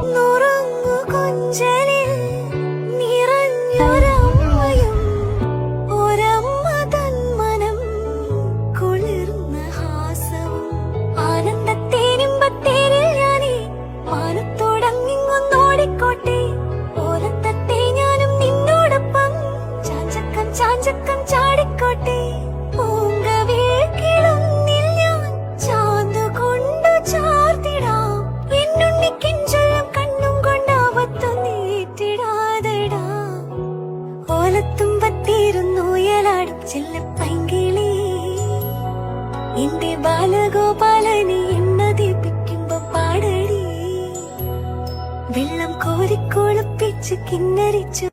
നുറുങ്ങു കൊഞ്ചലിൽ നിറഞ്ഞൊരമ്മയും ഒരമ്മ തൻ മനം കുളിർന്ന ഹാസവും ആനന്ദത്തേനിമ്പത്തേരിൽ ഞാനേ മാനത്തോടങ്ങിങ്ങൊന്നോടിക്കോട്ടെ ഓലത്തത്തെ ഞാനും നിന്നോടൊപ്പം ചാഞ്ചക്കം ചാഞ്ചക്കം ചാടിക്കോട്ടെ ഓലത്തുമ്പത്തിരുന്നുയലാടും ചെല്ലപ്പൈങ്കിളി എന്റെ ബാലഗോപാലനെ എണ്ണ ദീപിക്കുമ്പോ പാടടി വെള്ളം കോരിക്കൊളുപ്പിച്ച് കിന്നരിച്ചു